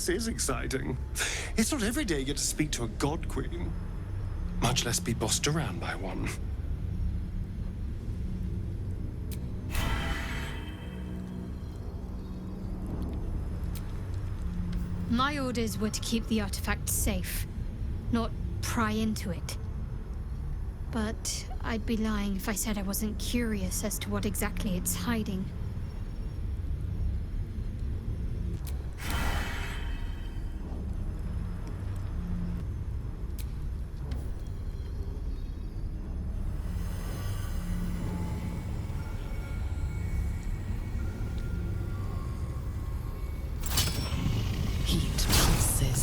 this is exciting. It's not every day you get to speak to a god queen, much less be bossed around by one. My orders were to keep the artifact safe, not pry into it. But I'd be lying if I said I wasn't curious as to what exactly it's hiding.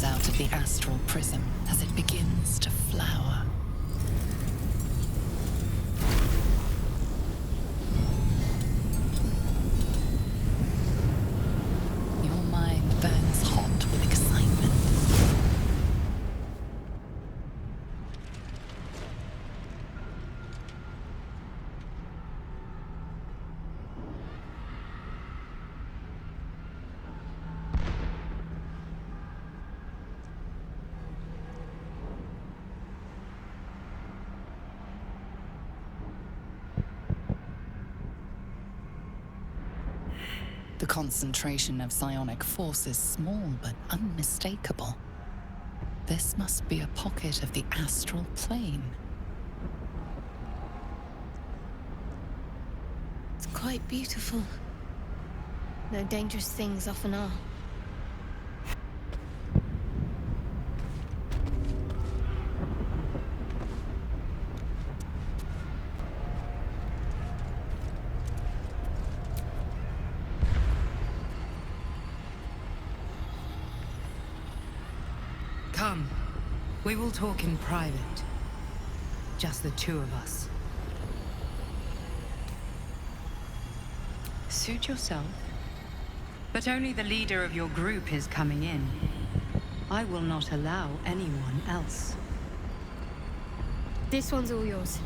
Out of the astral prism as it begins to flower. Your mind burns hot with excitement. The concentration of psionic force is small but unmistakable. This must be a pocket of the astral plane. It's quite beautiful. Though dangerous things often are. Come, we will talk in private. Just the two of us. Suit yourself. But only the leader of your group is coming in. I will not allow anyone else. This one's all yours.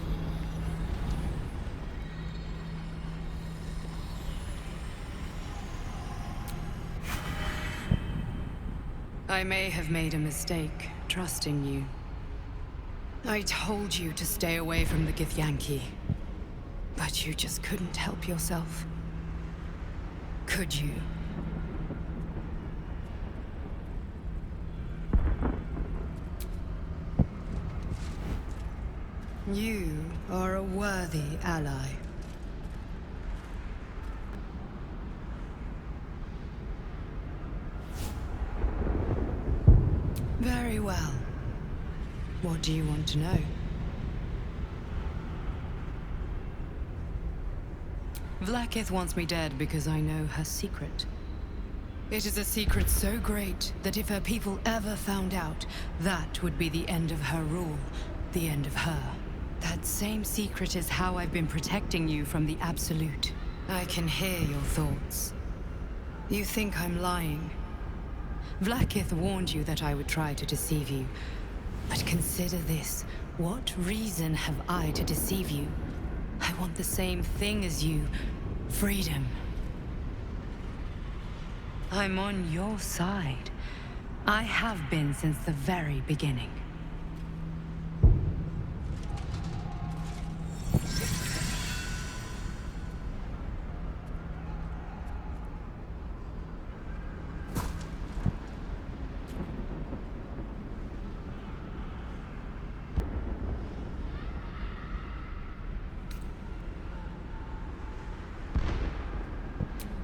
I may have made a mistake, trusting you. I told you to stay away from the Githyanki. But you just couldn't help yourself. Could you? You are a worthy ally. Very well. What do you want to know? Vlaakith wants me dead because I know her secret. It is a secret so great that if her people ever found out, that would be the end of her rule, the end of her. That same secret is how I've been protecting you from the Absolute. I can hear your thoughts. You think I'm lying. Vlaakith warned you that I would try to deceive you. But consider this. What reason have I to deceive you? I want the same thing as you. Freedom. I'm on your side. I have been since the very beginning.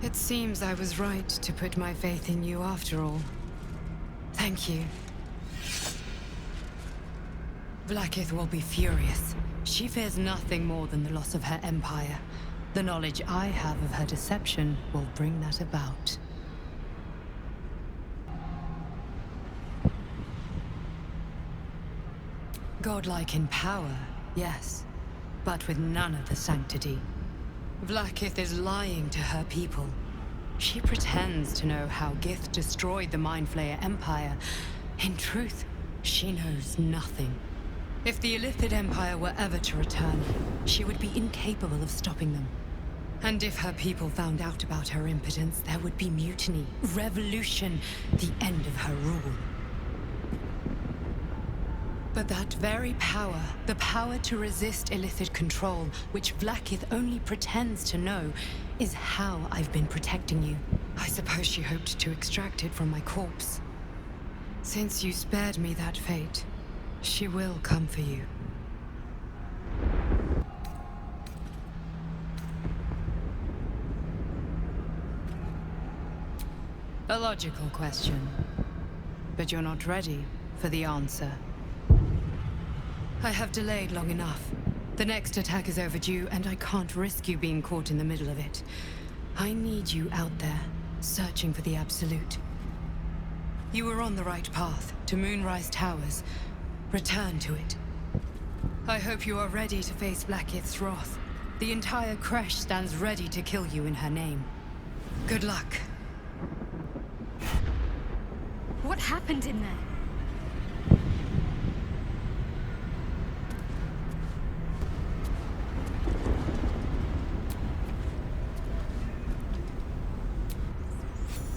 It seems I was right to put my faith in you after all. Thank you. Vlaakith will be furious. She fears nothing more than the loss of her empire. The knowledge I have of her deception will bring that about. Godlike in power, yes, but with none of the sanctity. Vlaakith is lying to her people. She pretends to know how Gith destroyed the Mind Flayer Empire. In truth, she knows nothing. If the Illithid Empire were ever to return, she would be incapable of stopping them. And if her people found out about her impotence, there would be mutiny, revolution, the end of her rule. But that very power, the power to resist illicit control, which Vlaakith only pretends to know, is how I've been protecting you. I suppose she hoped to extract it from my corpse. Since you spared me that fate, she will come for you. A logical question, but you're not ready for the answer. I have delayed long enough. The next attack is overdue, and I can't risk you being caught in the middle of it. I need you out there, searching for the Absolute. You were on the right path, to Moonrise Towers. Return to it. I hope you are ready to face Blackith's wrath. The entire Creche stands ready to kill you in her name. Good luck. What happened in there?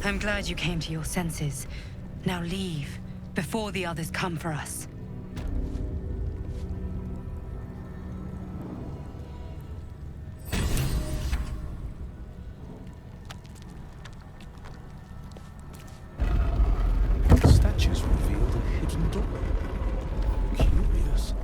I'm glad you came to your senses. Now leave, before the others come for us. The statues revealed a hidden door. Curious.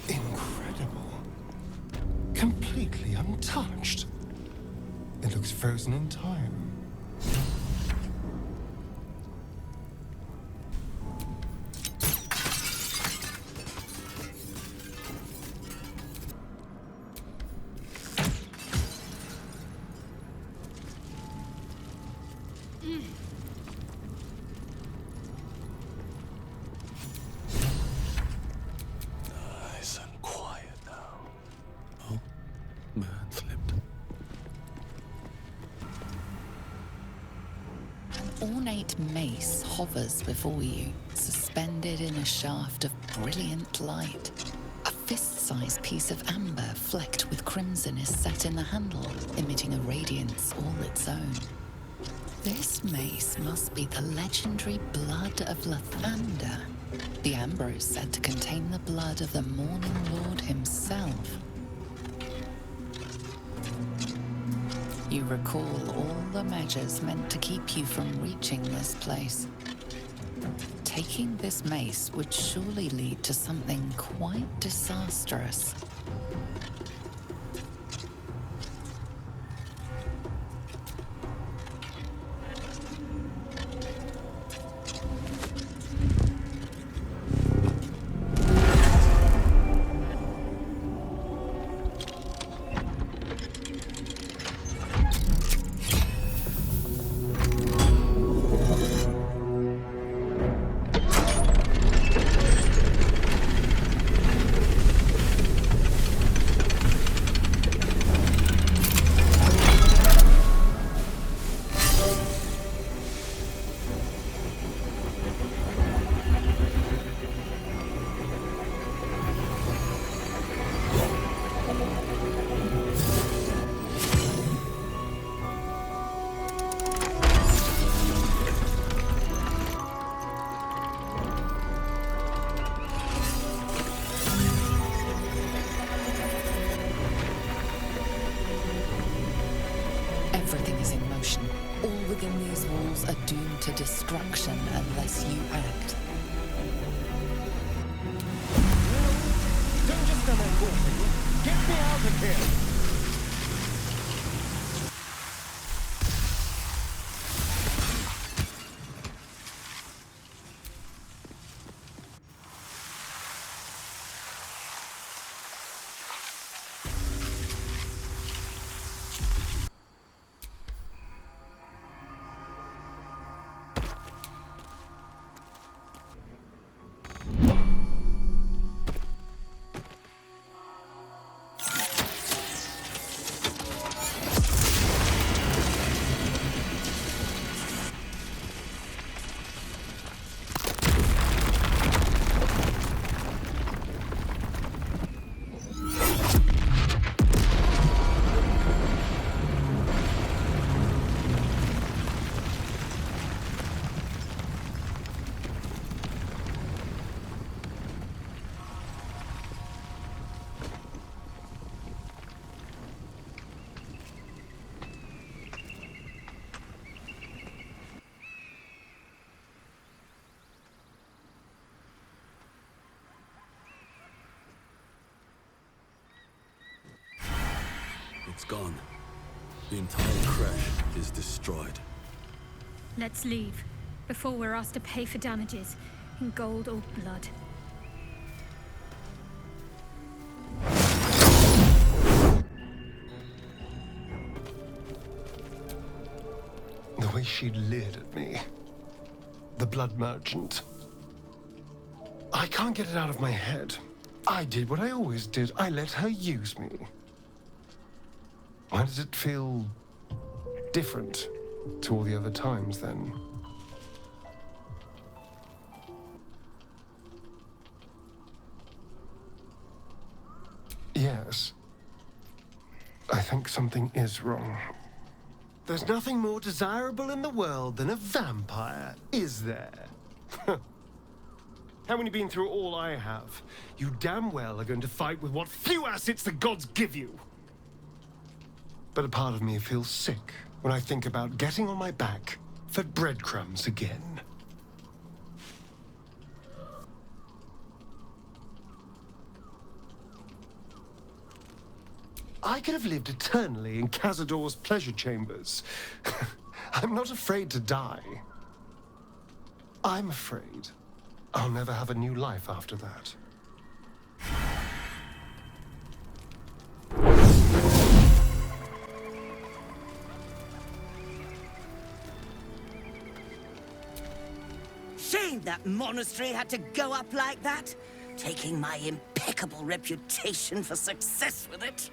Incredible. Completely untouched. It looks frozen in time. Nice and quiet now. Oh, man slipped. An ornate mace hovers before you, suspended in a shaft of brilliant light. A fist-sized piece of amber flecked with crimson is set in the handle, emitting a radiance all its own. This mace must be the legendary blood of Lathander. The amber is said to contain the blood of the Morning Lord himself. You recall all the measures meant to keep you from reaching this place. Taking this mace would surely lead to something quite disastrous. Everything is in motion. All within these walls are doomed to destruction unless you act. Don't just stand there talking. Get me out of here! It's gone. The entire crash is destroyed. Let's leave, before we're asked to pay for damages, in gold or blood. The way she leered at me. The blood merchant. I can't get it out of my head. I did what I always did. I let her use me. Why does it feel different to all the other times then? Yes. I think something is wrong. There's nothing more desirable in the world than a vampire, is there? Haven't you been through all I have? You damn well are going to fight with what few assets the gods give you. But a part of me feels sick when I think about getting on my back for breadcrumbs again. I could have lived eternally in Cazador's pleasure chambers. I'm not afraid to die. I'm afraid I'll never have a new life after that. Shame that monastery had to go up like that, taking my impeccable reputation for success with it.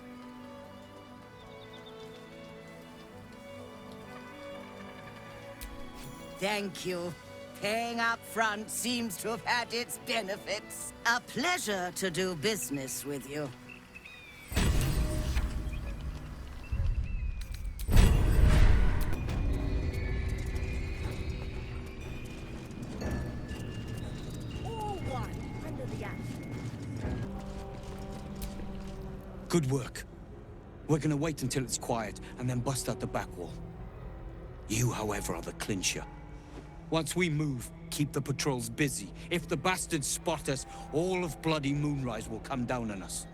Thank you. Paying up front seems to have had its benefits. A pleasure to do business with you. All one under the ash. Good work. We're gonna wait until it's quiet and then bust out the back wall. You, however, are the clincher. Once we move, keep the patrols busy. If the bastards spot us, all of bloody Moonrise will come down on us.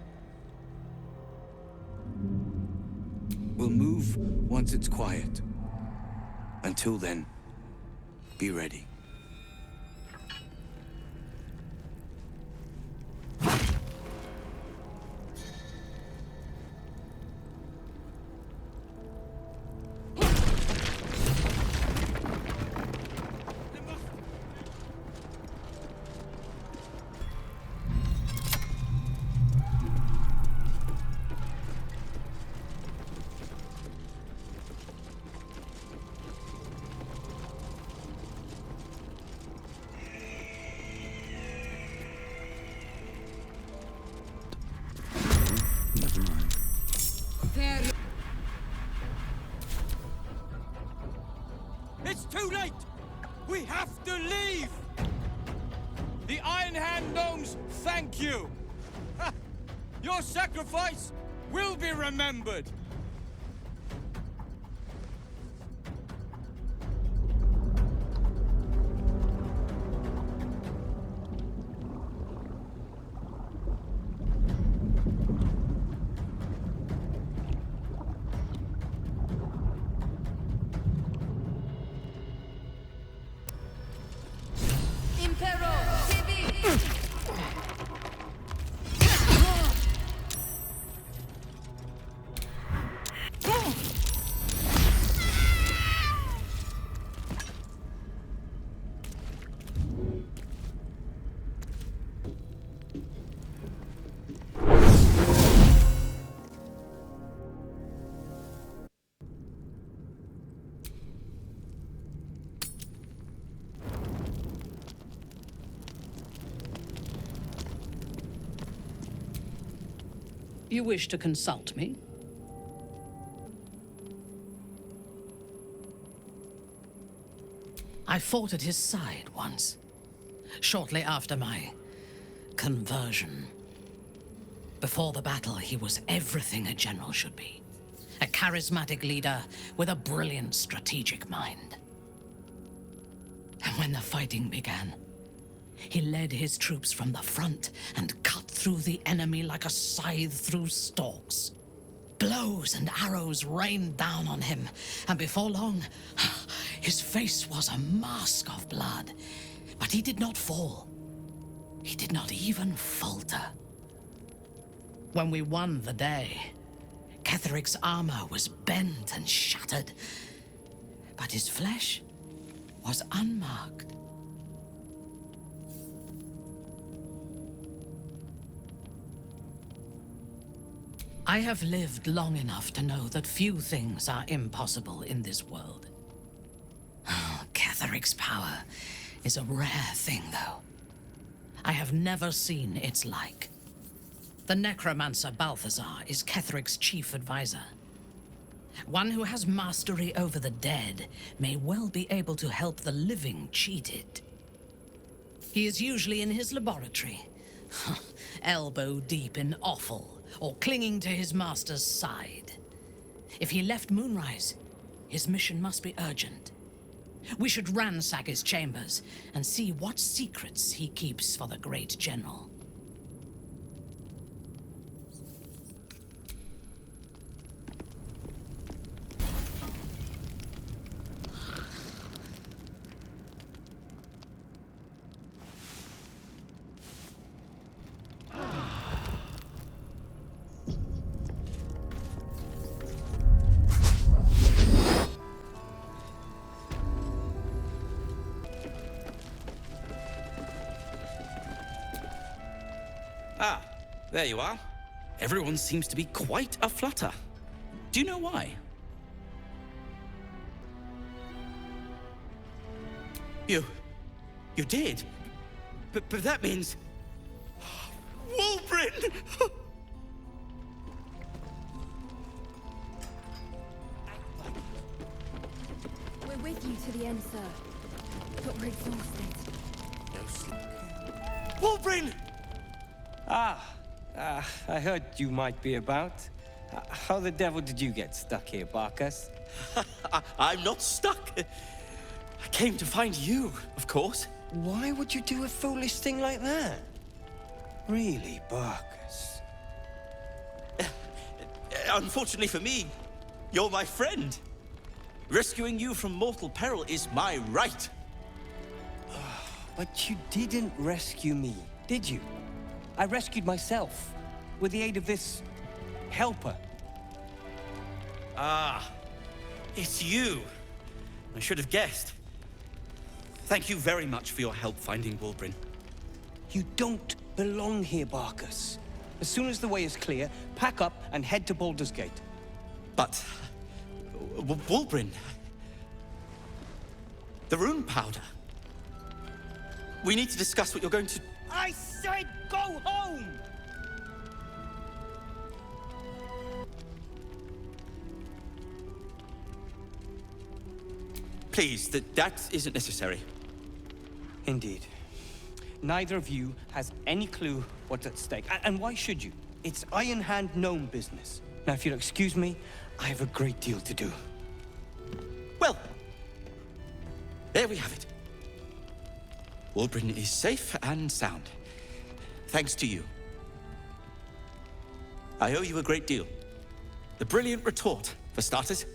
We'll move once it's quiet. Until then, be ready. Never mind. It's too late! We have to leave! The Iron Hand Gnomes thank you! Ha! Your sacrifice will be remembered! You wish to consult me? I fought at his side once, shortly after my conversion. Before the battle, he was everything a general should be. A charismatic leader with a brilliant strategic mind. And when the fighting began, he led his troops from the front and cut through the enemy like a scythe through stalks. Blows and arrows rained down on him, and before long, his face was a mask of blood. But he did not fall. He did not even falter. When we won the day, Ketheric's armor was bent and shattered, but his flesh was unmarked. I have lived long enough to know that few things are impossible in this world. Ketheric's power is a rare thing, though. I have never seen its like. The necromancer Balthazar is Ketheric's chief advisor. One who has mastery over the dead may well be able to help the living cheated. He is usually in his laboratory, elbow deep in offal, or clinging to his master's side. If he left Moonrise, his mission must be urgent. We should ransack his chambers and see what secrets he keeps for the great general. Ah, there you are. Everyone seems to be quite a flutter. Do you know why? You did? But that means... Wulbrin! We're with you to the end, sir. But we're exhausted. Wulbrin! I heard you might be about. How the devil did you get stuck here, Barkus? I'm not stuck. I came to find you, of course. Why would you do a foolish thing like that? Really, Barkus? Unfortunately for me, you're my friend. Rescuing you from mortal peril is my right. But you didn't rescue me, did you? I rescued myself, with the aid of this... helper. Ah, it's you. I should have guessed. Thank you very much for your help finding Wulbrin. You don't belong here, Barkus. As soon as the way is clear, pack up and head to Baldur's Gate. But... Wulbrin... The rune powder... We need to discuss what you're going to... I said go home! Please, that isn't necessary. Indeed. Neither of you has any clue what's at stake. And why should you? It's Iron Hand gnome business. Now, if you'll excuse me, I have a great deal to do. Well, there we have it. Wulbrin is safe and sound. Thanks to you. I owe you a great deal. The brilliant retort, for starters.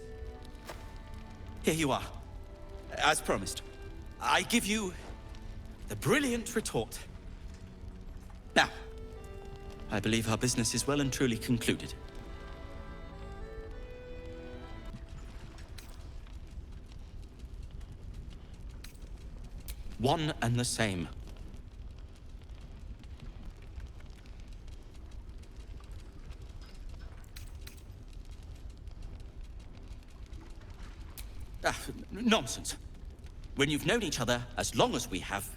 Here you are. As promised. I give you the brilliant retort. Now, I believe our business is well and truly concluded. One and the same. Nonsense. When you've known each other as long as we have,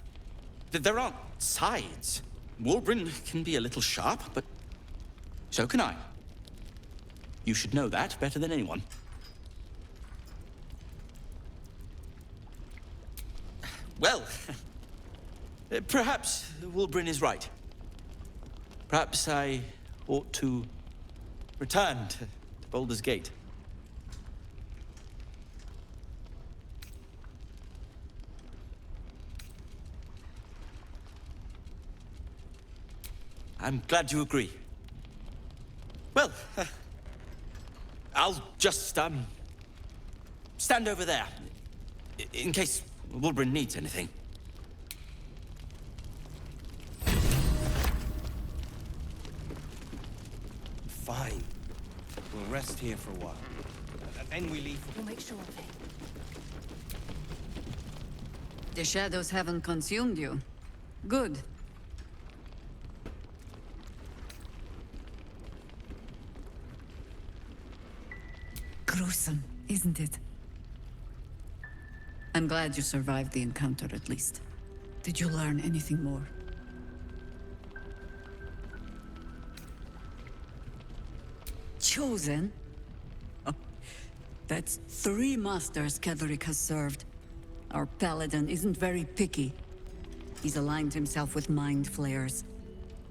there aren't sides. Wulbrin can be a little sharp, but so can I. You should know that better than anyone. Well, perhaps Wulbrin is right. Perhaps I ought to return to Baldur's Gate. I'm glad you agree. Well, I'll just, stand over there. In case Wilbur needs anything. Fine. We'll rest here for a while. Then we leave. We'll make sure of it. The shadows haven't consumed you. Good. Gruesome, isn't it? I'm glad you survived the encounter, at least. Did you learn anything more? Chosen? Oh, that's 3 masters Ketherick has served. Our paladin isn't very picky. He's aligned himself with mind flayers.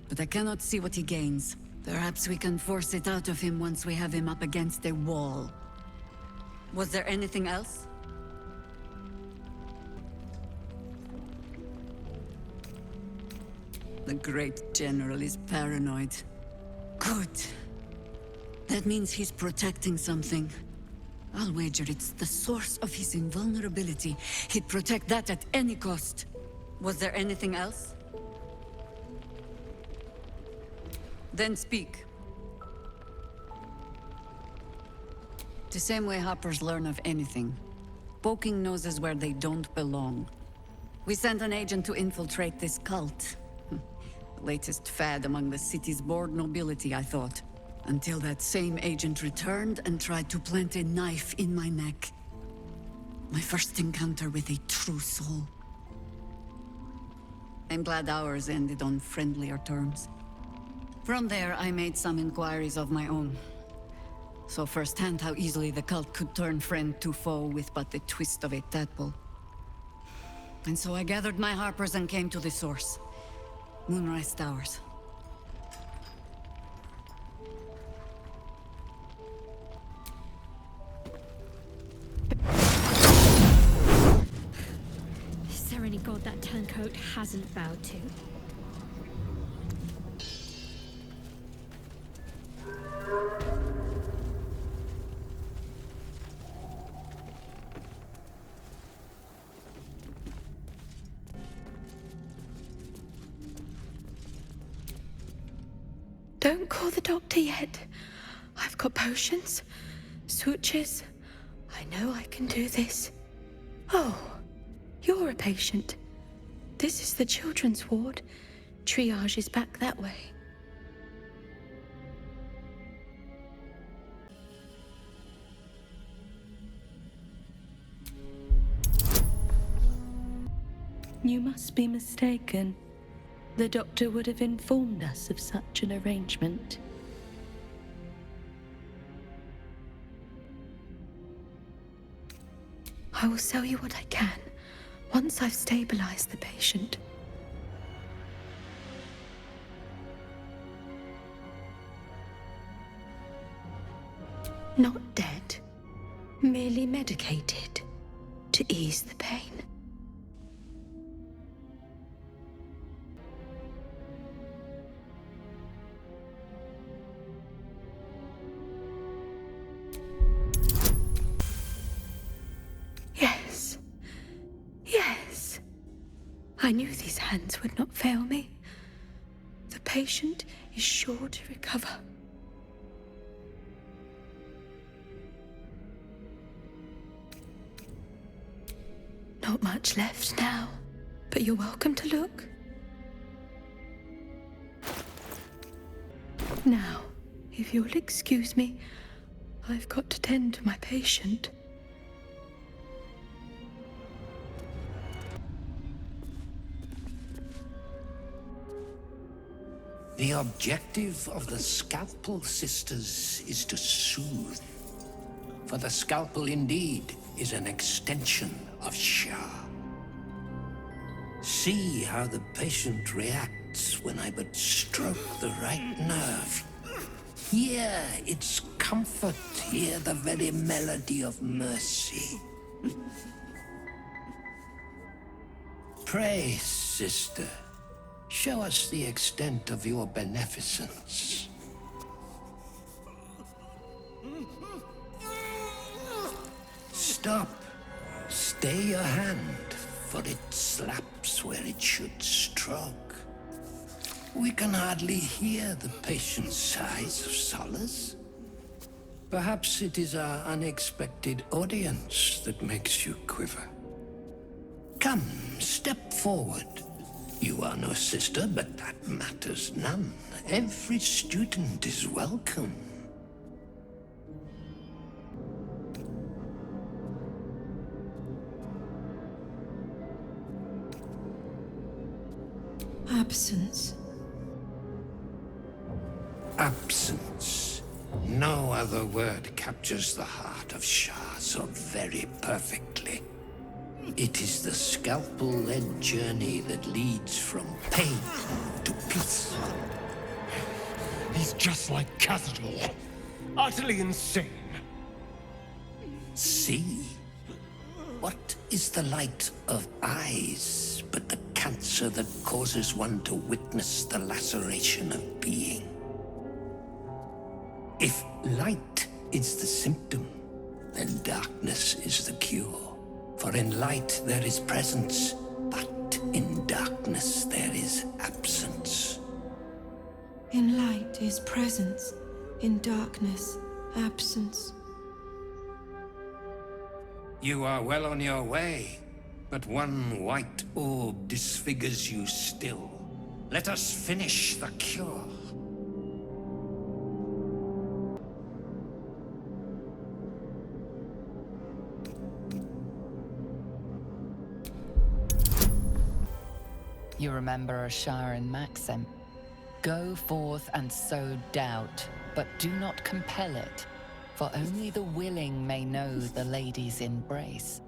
But I cannot see what he gains. Perhaps we can force it out of him once we have him up against a wall. Was there anything else? The great general is paranoid. Good. That means he's protecting something. I'll wager it's the source of his invulnerability. He'd protect that at any cost. Was there anything else? Then speak. The same way hoppers learn of anything. Poking noses where they don't belong. We sent an agent to infiltrate this cult. The latest fad among the city's bored nobility, I thought. Until that same agent returned and tried to plant a knife in my neck. My first encounter with a true soul. I'm glad ours ended on friendlier terms. From there, I made some inquiries of my own. Saw firsthand how easily the cult could turn friend to foe with but the twist of a tadpole. And so I gathered my harpers and came to the source. Moonrise Towers. Is there any god that turncoat hasn't bowed to? Don't call the doctor yet. I've got potions, sutures. I know I can do this. Oh, you're a patient. This is the children's ward. Triage is back that way. You must be mistaken. The doctor would have informed us of such an arrangement. I will sell you what I can, once I've stabilized the patient. Not dead, merely medicated, to ease the pain. Yes. I knew these hands would not fail me. The patient is sure to recover. Not much left now, but you're welcome to look. Now, if you'll excuse me, I've got to tend to my patient. The objective of the Scalpel Sisters is to soothe. For the scalpel indeed is an extension of Shah. See how the patient reacts when I but stroke the right nerve. Hear its comfort, hear the very melody of mercy. Pray, sister. Show us the extent of your beneficence. Stop. Stay your hand, for it slaps where it should stroke. We can hardly hear the patient's sighs of solace. Perhaps it is our unexpected audience that makes you quiver. Come, step forward. You are no sister, but that matters none. Every student is welcome. Absence. Absence. No other word captures the heart of Shah so very perfectly. It is the scalpel-led journey that leads from pain to peace. He's just like Cazador. Utterly insane. See? What is the light of eyes but the cancer that causes one to witness the laceration of being? If light is the symptom, then darkness is the cure. For in light there is presence, but in darkness there is absence. In light is presence, in darkness, absence. You are well on your way, but one white orb disfigures you still. Let us finish the cure. You remember Ashar and Maxim. Go forth and sow doubt, but do not compel it, for only the willing may know the lady's embrace.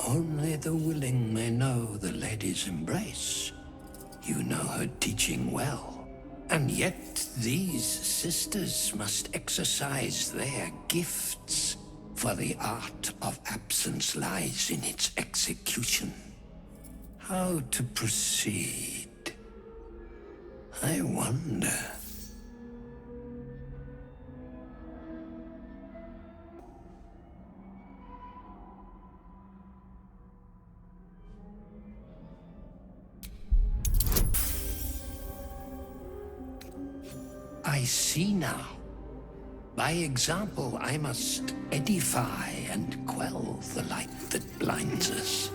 Only the willing may know the lady's embrace. You know her teaching well. And yet these sisters must exercise their gifts, for the art of absence lies in its execution. How to proceed? I wonder. I see now. By example, I must edify and quell the light that blinds us.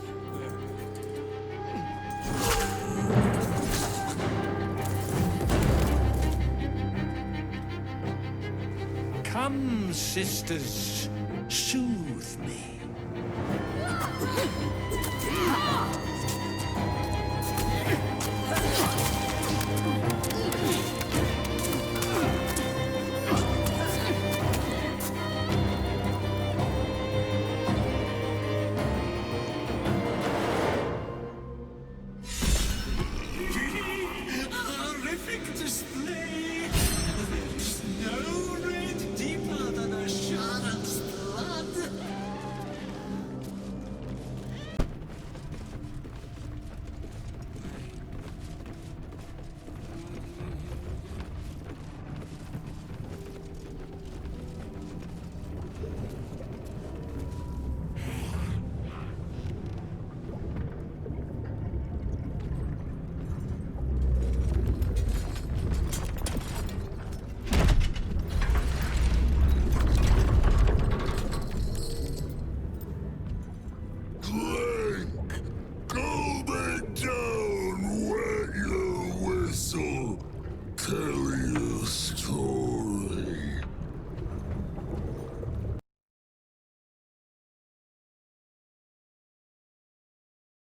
Come, sisters, soothe me. Go back down, wet your whistle. Tell